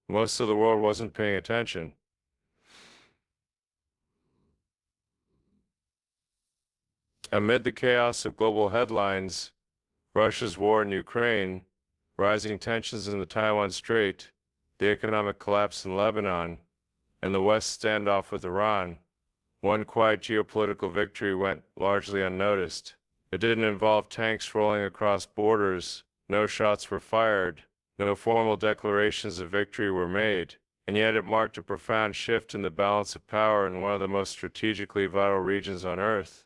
Most of the world wasn't paying attention. Amid the chaos of global headlines, Russia's war in Ukraine, rising tensions in the Taiwan Strait, the economic collapse in Lebanon, and the West standoff with Iran, one quiet geopolitical victory went largely unnoticed. It didn't involve tanks rolling across borders, no shots were fired, no formal declarations of victory were made, and yet it marked a profound shift in the balance of power in one of the most strategically vital regions on Earth,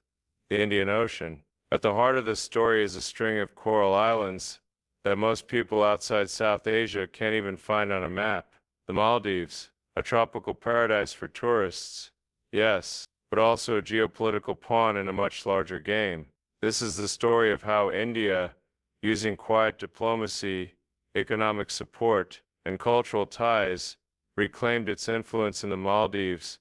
the Indian Ocean. At the heart of this story is a string of coral islands that most people outside South Asia can't even find on a map. The Maldives, a tropical paradise for tourists, yes, but also a geopolitical pawn in a much larger game. This is the story of how India, using quiet diplomacy, economic support, and cultural ties, reclaimed its influence in the Maldives,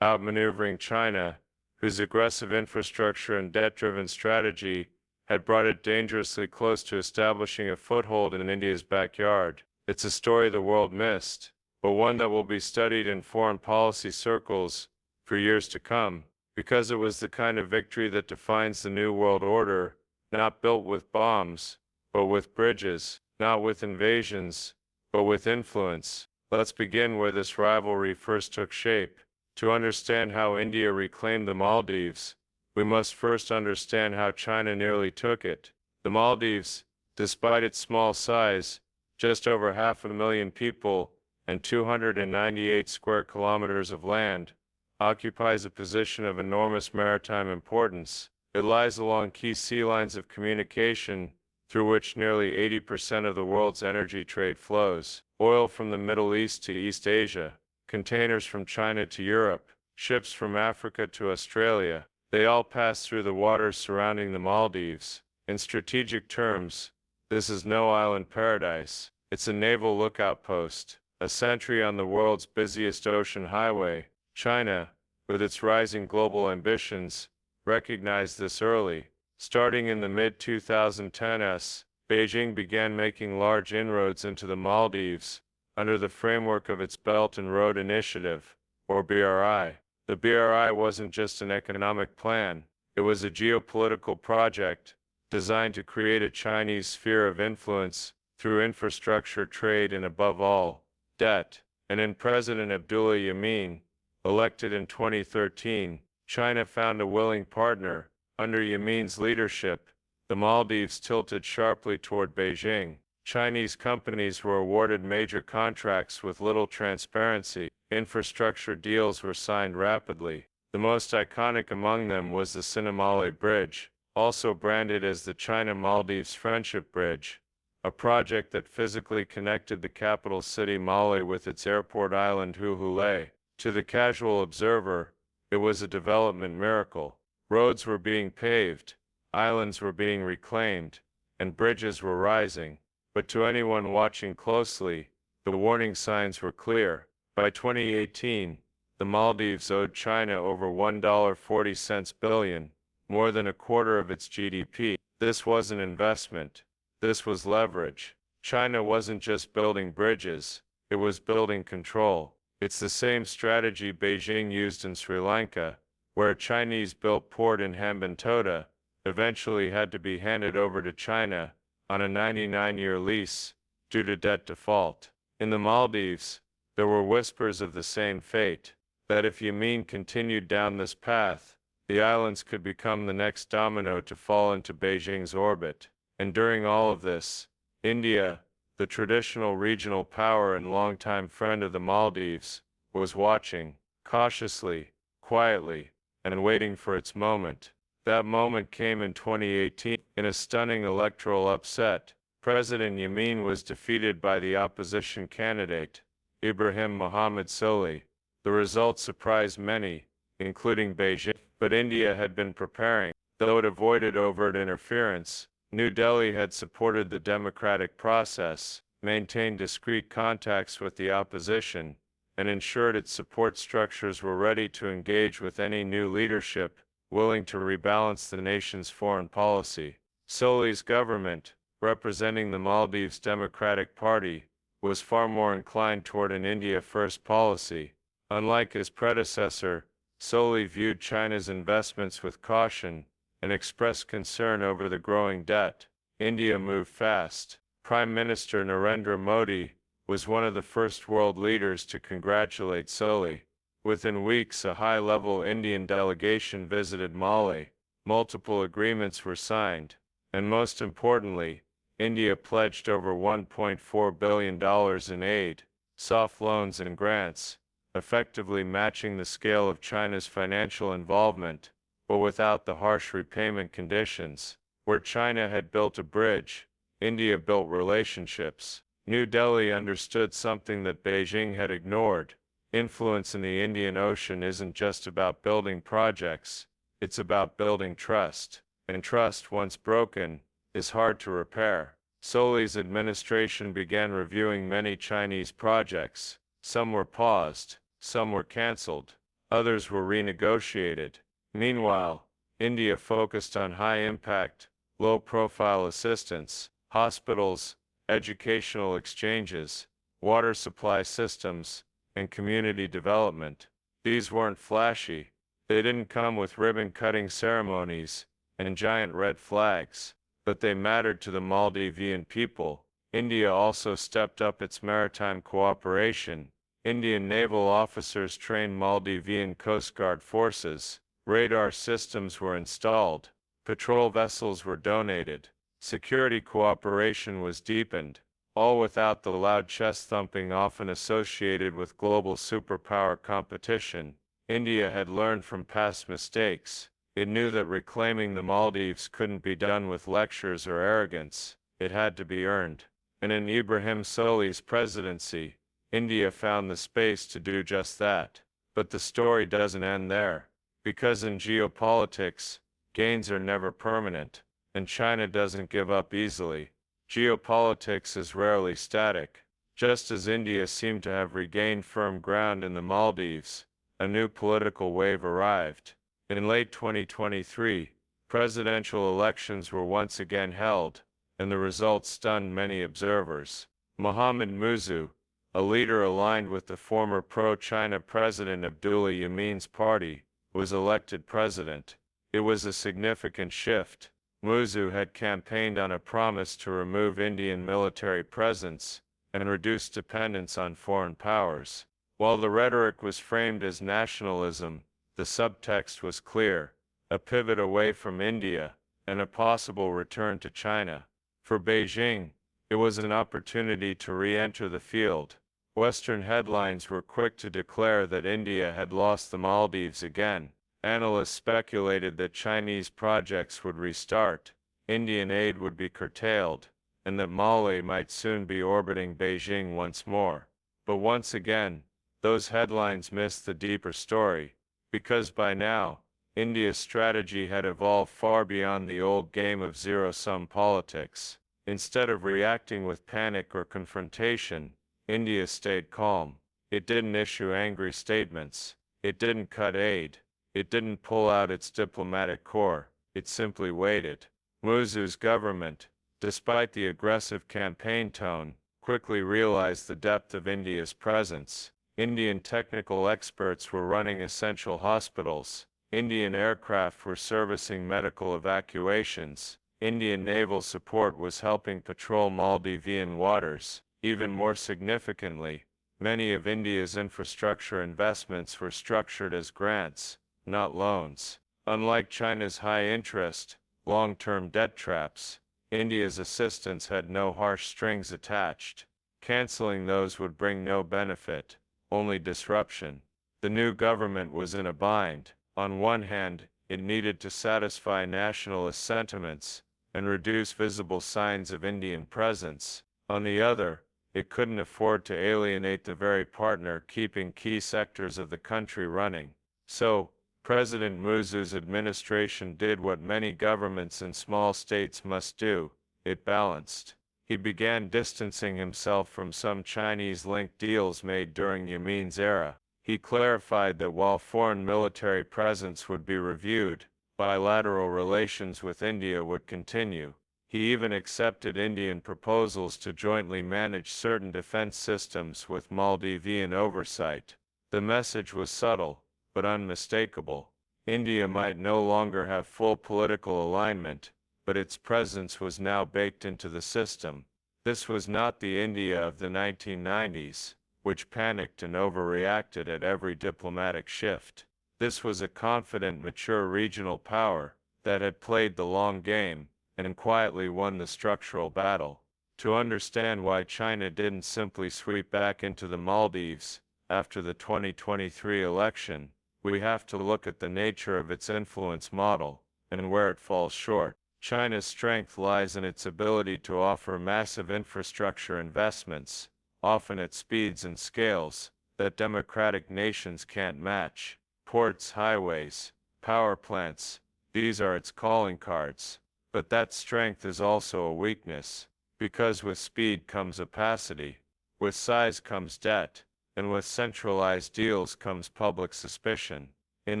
outmaneuvering China, whose aggressive infrastructure and debt-driven strategy had brought it dangerously close to establishing a foothold in India's backyard. It's a story the world missed, but one that will be studied in foreign policy circles for years to come, because it was the kind of victory that defines the new world order, not built with bombs, but with bridges, not with invasions, but with influence. Let's begin where this rivalry first took shape. To understand how India reclaimed the Maldives, we must first understand how China nearly took it. The Maldives, despite its small size, just over 500,000 people, and 298 square kilometers of land, occupies a position of enormous maritime importance. It lies along key sea lines of communication, through which nearly 80% of the world's energy trade flows. Oil from the Middle East to East Asia, containers from China to Europe, ships from Africa to Australia, they all pass through the waters surrounding the Maldives. In strategic terms, this is no island paradise. It's a naval lookout post, a sentry on the world's busiest ocean highway. China, with its rising global ambitions, recognized this early. Starting in the mid-2010s, Beijing began making large inroads into the Maldives under the framework of its Belt and Road Initiative, or BRI. The BRI wasn't just an economic plan, it was a geopolitical project designed to create a Chinese sphere of influence through infrastructure, trade, and above all, debt. And in President Abdullah Yameen, elected in 2013, China found a willing partner. Under Yameen's leadership, the Maldives tilted sharply toward Beijing. Chinese companies were awarded major contracts with little transparency. Infrastructure deals were signed rapidly. The most iconic among them was the Sinamale Bridge, also branded as the China-Maldives Friendship Bridge, a project that physically connected the capital city Male with its airport island Huhulei. To the casual observer, it was a development miracle. Roads were being paved, islands were being reclaimed, and bridges were rising. But to anyone watching closely, the warning signs were clear. By 2018, the Maldives owed China over $1.40 billion, more than a quarter of its GDP. This wasn't investment, this was leverage. China wasn't just building bridges, it was building control. It's the same strategy Beijing used in Sri Lanka, where a Chinese-built port in Hambantota eventually had to be handed over to China on a 99-year lease due to debt default. In the Maldives, there were whispers of the same fate, that if Yameen continued down this path, the islands could become the next domino to fall into Beijing's orbit. And during all of this, India, the traditional regional power and longtime friend of the Maldives, was watching, cautiously, quietly, and waiting for its moment. That moment came in 2018. In a stunning electoral upset, President Yameen was defeated by the opposition candidate, Ibrahim Mohammed Solih. The result surprised many, including Beijing, but India had been preparing. Though it avoided overt interference, New Delhi had supported the democratic process, maintained discreet contacts with the opposition, and ensured its support structures were ready to engage with any new leadership willing to rebalance the nation's foreign policy. Solih's government, representing the Maldives Democratic Party, was far more inclined toward an India-first policy. Unlike his predecessor, Solly viewed China's investments with caution and expressed concern over the growing debt. India moved fast. Prime Minister Narendra Modi was one of the first world leaders to congratulate Solly. Within weeks, a high-level Indian delegation visited Mali. Multiple agreements were signed, and most importantly, India pledged over $1.4 billion in aid, soft loans and grants, effectively matching the scale of China's financial involvement, but without the harsh repayment conditions. Where China had built a bridge, India built relationships. New Delhi understood something that Beijing had ignored. Influence in the Indian Ocean isn't just about building projects, it's about building trust. And trust, once broken, is hard to repair. Solly's administration began reviewing many Chinese projects. Some were paused, some were cancelled, others were renegotiated. Meanwhile, India focused on high-impact, low-profile assistance, hospitals, educational exchanges, water supply systems, and community development. These weren't flashy. They didn't come with ribbon-cutting ceremonies and giant red flags, but they mattered to the Maldivian people. India also stepped up its maritime cooperation. Indian naval officers trained Maldivian Coast Guard forces. Radar systems were installed. Patrol vessels were donated. Security cooperation was deepened, all without the loud chest thumping often associated with global superpower competition. India had learned from past mistakes. It knew that reclaiming the Maldives couldn't be done with lectures or arrogance. It had to be earned. And in Ibrahim Solly's presidency, India found the space to do just that. But the story doesn't end there. Because in geopolitics, gains are never permanent, and China doesn't give up easily. Geopolitics is rarely static. Just as India seemed to have regained firm ground in the Maldives, a new political wave arrived. In late 2023, presidential elections were once again held, and the results stunned many observers. Mohamed Muizzu, a leader aligned with the former pro-China President Abdullah Yamin's party, was elected president. It was a significant shift. Muizzu had campaigned on a promise to remove Indian military presence and reduce dependence on foreign powers. While the rhetoric was framed as nationalism, the subtext was clear: a pivot away from India and a possible return to China. For Beijing, it was an opportunity to re-enter the field. Western headlines were quick to declare that India had lost the Maldives again. Analysts speculated that Chinese projects would restart, Indian aid would be curtailed, and that Mali might soon be orbiting Beijing once more. But once again, those headlines missed the deeper story, because by now, India's strategy had evolved far beyond the old game of zero-sum politics. Instead of reacting with panic or confrontation, India stayed calm. It didn't issue angry statements. It didn't cut aid. It didn't pull out its diplomatic corps. It simply waited. Muizzu's government, despite the aggressive campaign tone, quickly realized the depth of India's presence. Indian technical experts were running essential hospitals. Indian aircraft were servicing medical evacuations. Indian naval support was helping patrol Maldivian waters. Even more significantly, many of India's infrastructure investments were structured as grants, not loans. Unlike China's high-interest, long-term debt traps, India's assistance had no harsh strings attached. Canceling those would bring no benefit, only disruption. The new government was in a bind. On one hand, it needed to satisfy nationalist sentiments and reduce visible signs of Indian presence. On the other, it couldn't afford to alienate the very partner keeping key sectors of the country running. So, President Muizzu's administration did what many governments in small states must do: it balanced. He began distancing himself from some Chinese-linked deals made during Yamin's era. He clarified that while foreign military presence would be reviewed, bilateral relations with India would continue. He even accepted Indian proposals to jointly manage certain defense systems with Maldivian oversight. The message was subtle, but unmistakable. India might no longer have full political alignment, but its presence was now baked into the system. This was not the India of the 1990s, which panicked and overreacted at every diplomatic shift. This was a confident, mature regional power that had played the long game and quietly won the structural battle. To understand why China didn't simply sweep back into the Maldives after the 2023 election, we have to look at the nature of its influence model and where it falls short. China's strength lies in its ability to offer massive infrastructure investments, often at speeds and scales that democratic nations can't match. Ports, highways, power plants, these are its calling cards. But that strength is also a weakness, because with speed comes opacity, with size comes debt, and with centralized deals comes public suspicion. In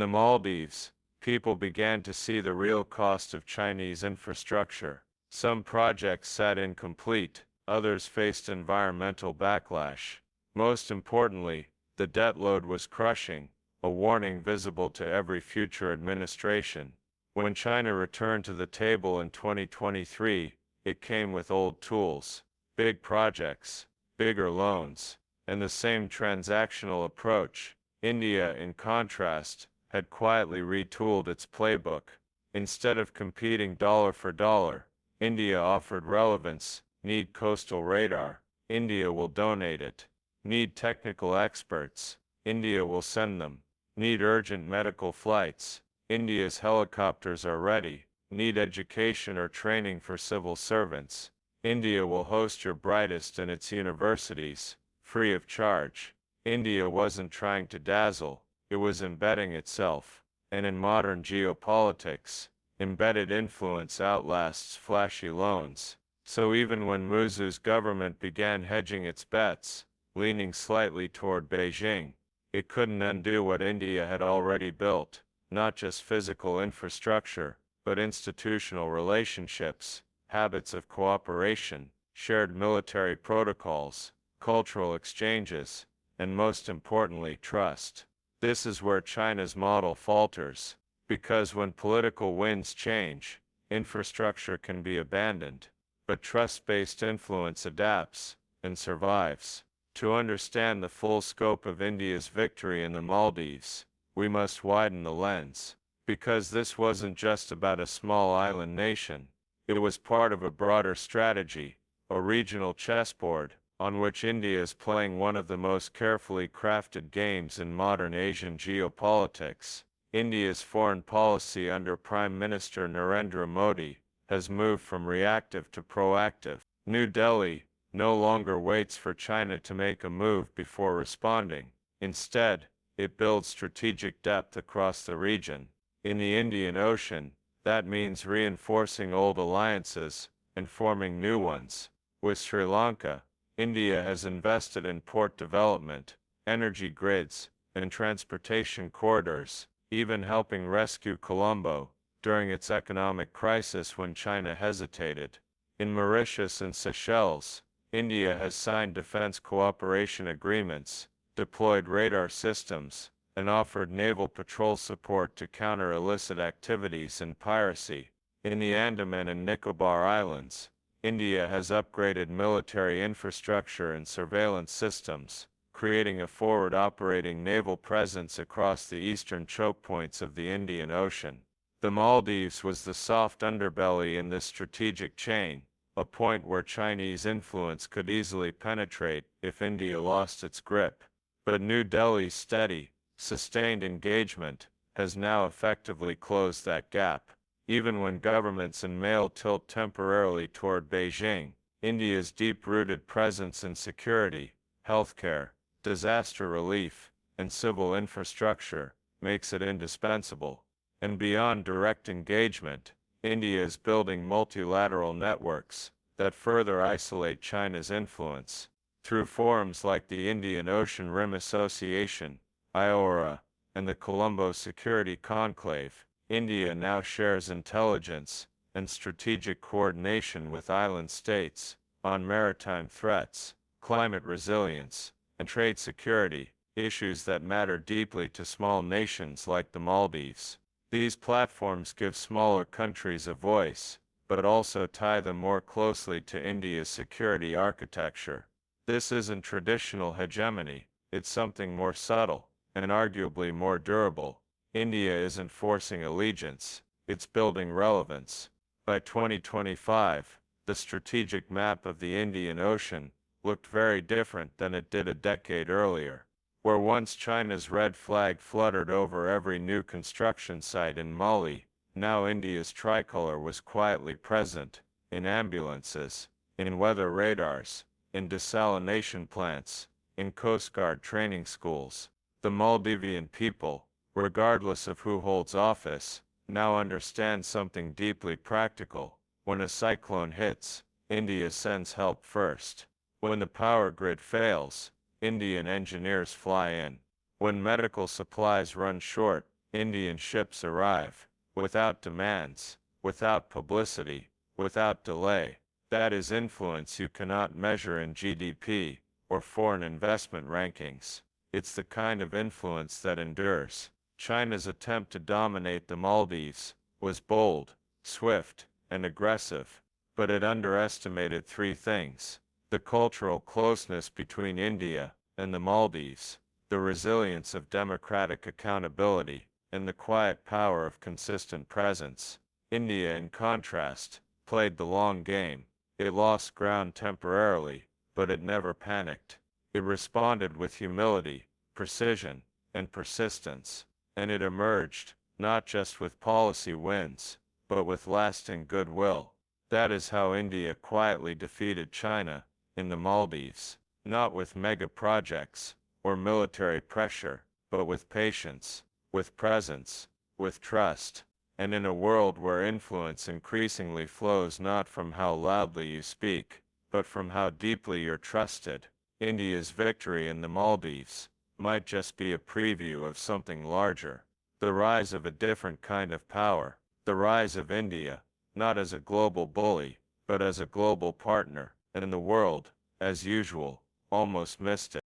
the Maldives, people began to see the real cost of Chinese infrastructure. Some projects sat incomplete, others faced environmental backlash. Most importantly, the debt load was crushing, a warning visible to every future administration. When China returned to the table in 2023, it came with old tools, big projects, bigger loans, and the same transactional approach. India, in contrast, had quietly retooled its playbook. Instead of competing dollar for dollar, India offered relevance. Need coastal radar? India will donate it. Need technical experts? India will send them. Need urgent medical flights? India's helicopters are ready. Need education or training for civil servants? India will host your brightest in its universities, free of charge. India wasn't trying to dazzle, it was embedding itself. And in modern geopolitics, embedded influence outlasts flashy loans. So even when Musu's government began hedging its bets, leaning slightly toward Beijing, it couldn't undo what India had already built, not just physical infrastructure, but institutional relationships, habits of cooperation, shared military protocols, cultural exchanges, and most importantly, trust. This is where China's model falters, because when political winds change, infrastructure can be abandoned, but trust-based influence adapts and survives. To understand the full scope of India's victory in the Maldives, we must widen the lens, because this wasn't just about a small island nation, it was part of a broader strategy, a regional chessboard, on which India is playing one of the most carefully crafted games in modern Asian geopolitics. India's foreign policy under Prime Minister Narendra Modi has moved from reactive to proactive. New Delhi no longer waits for China to make a move before responding. Instead, it builds strategic depth across the region. In the Indian Ocean, that means reinforcing old alliances and forming new ones. With Sri Lanka, India has invested in port development, energy grids, and transportation corridors, even helping rescue Colombo during its economic crisis when China hesitated. In Mauritius and Seychelles, India has signed defense cooperation agreements, deployed radar systems, and offered naval patrol support to counter illicit activities and piracy. In the Andaman and Nicobar Islands, India has upgraded military infrastructure and surveillance systems, creating a forward operating naval presence across the eastern choke points of the Indian Ocean. The Maldives was the soft underbelly in this strategic chain, a point where Chinese influence could easily penetrate if India lost its grip. But New Delhi's steady, sustained engagement has now effectively closed that gap. Even when governments in mail tilt temporarily toward Beijing, India's deep-rooted presence in security, healthcare, disaster relief, and civil infrastructure makes it indispensable. And beyond direct engagement, India is building multilateral networks that further isolate China's influence. Through forums like the Indian Ocean Rim Association, IORA, and the Colombo Security Conclave, India now shares intelligence, and strategic coordination with island states on maritime threats, climate resilience, and trade security, issues that matter deeply to small nations like the Maldives. These platforms give smaller countries a voice, but also tie them more closely to India's security architecture. This isn't traditional hegemony, it's something more subtle, and arguably more durable. India isn't forcing allegiance, it's building relevance. By 2025, the strategic map of the Indian Ocean looked very different than it did a decade earlier. Where once China's red flag fluttered over every new construction site in Mali, now India's tricolor was quietly present, in ambulances, in weather radars, in desalination plants, in Coast Guard training schools. The Maldivian people, regardless of who holds office, now understand something deeply practical. When a cyclone hits, India sends help first. When the power grid fails, Indian engineers fly in. When medical supplies run short, Indian ships arrive, without demands, without publicity, without delay. That is influence you cannot measure in GDP or foreign investment rankings. It's the kind of influence that endures. China's attempt to dominate the Maldives was bold, swift, and aggressive, but it underestimated three things: the cultural closeness between India and the Maldives, the resilience of democratic accountability, and the quiet power of consistent presence. India, in contrast, played the long game. It lost ground temporarily, but it never panicked. It responded with humility, precision, and persistence, and it emerged, not just with policy wins, but with lasting goodwill. That is how India quietly defeated China in the Maldives, not with mega projects or military pressure, but with patience, with presence, with trust. And in a world where influence increasingly flows not from how loudly you speak, but from how deeply you're trusted, India's victory in the Maldives might just be a preview of something larger: the rise of a different kind of power, the rise of India, not as a global bully, but as a global partner. And the world, as usual, almost missed it.